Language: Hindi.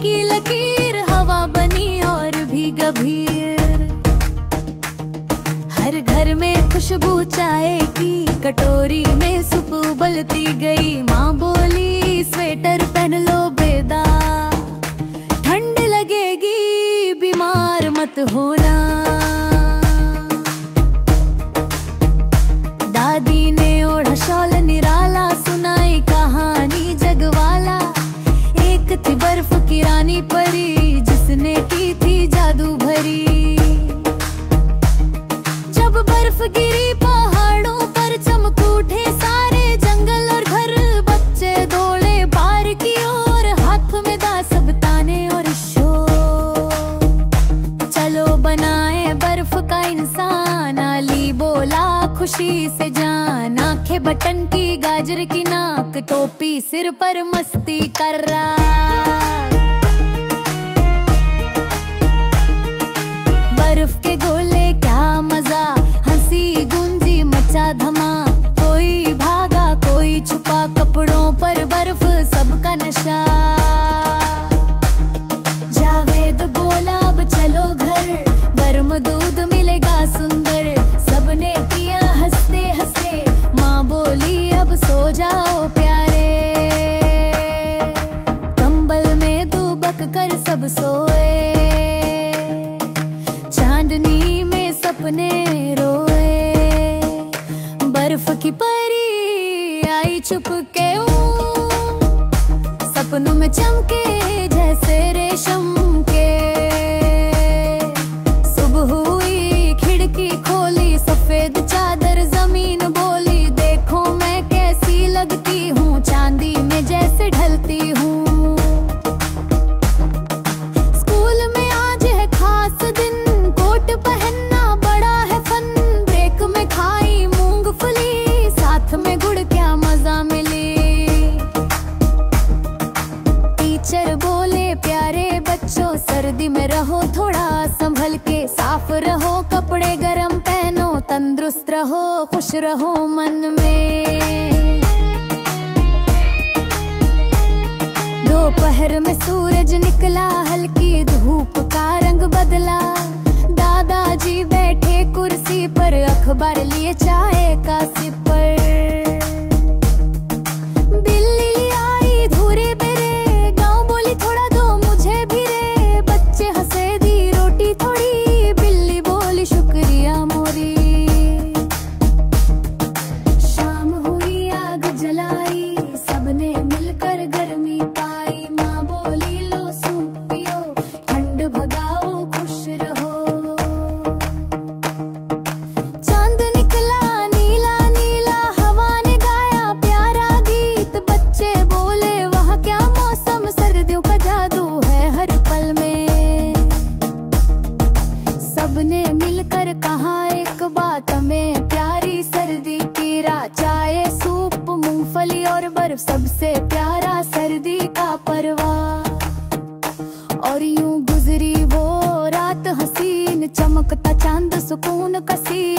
की लकीर हवा बनी और भी गंभीर। हर घर में खुशबू चाय की कटोरी में सुप उबलती गई। माँ बोली स्वेटर पहन लो बेदा, ठंड लगेगी बीमार मत होना। दादी ने ओढ़ा शॉल निराला, सुनाई कहानी जगवाला। एक थी बर्फ की रानी परी, जिसने की थी जादू भरी। जब बर्फ गिरी पहाड़ों पर, चमक उठे सारे जंगल और घर। बच्चे दौड़े पार की ओर, हाथ में दा सब ताने और शोर। चलो बनाए बर्फ का इंसान, अली बोला खुशी से जान। आंखें बटन की, गाजर की नाक, टोपी सिर पर मस्ती कर रहा। बर्फ के गोले क्या मजा, हंसी गूंजी मचा धमा। कोई भागा कोई छुपा, कपड़ों पर बर्फ सबका नशा। जावेद बोला अब चलो घर, गर्म दूध मिलेगा सुंदर। सबने किया हंसते हंसते, माँ बोली अब सो जाओ प्यारे। कंबल में दुबक कर सब सोए, चांदनी में सपने रोए। बर्फ की परी आई चुपके, सपनों में चमके जैसे रेशम के। सुबह हुई खिड़की खोली, सफेद चादर जमीन बोली। देखो मैं कैसी लगती हूँ, चांदी में जैसे ढलती हूँ। स्कूल में आज है खास दिन, कोट पहनना बड़ा है फन। ब्रेक में खाई मूंगफली, साथ में गुड़ क्या मजा मिली। टीचर बोले प्यारे बच्चों, सर्दी में रहो थोड़ा संभल के। साफ रहो कपड़े गरम पहनो, तंदुरुस्त रहो खुश रहो मन में। दोपहर में सूरज निकला, हल्की धूप का रंग बदला। दादाजी बैठे कुर्सी पर, अखबार लिए चाय का सिपर। बिल्ली आई धूरे बेरे, गाँव बोली थोड़ा दो मुझे भी रे। बच्चे हंसे दी रोटी थोड़ी, बिल्ली बोली शुक्रिया मोरी। शाम हुई आग जलाई, सबने मिलकर गर्मी पाई। माँ बोली लो सूप पियो, ठंड भगाओ खुश रहो। चांद निकला नीला नीला, हवा ने गाया प्यारा गीत। बच्चे बोले वहाँ क्या मौसम, सर्दियों का जादू है हर पल में। सबने मिलकर कहा एक बात, हमें प्यारी सर्दी की रात। चाय सूप मूंगफली और बर्फ, सबसे प्यारा सर्दी का परवाह। और यूं गुजरी वो रात हसीन, चमकता चांद सुकून का सीन।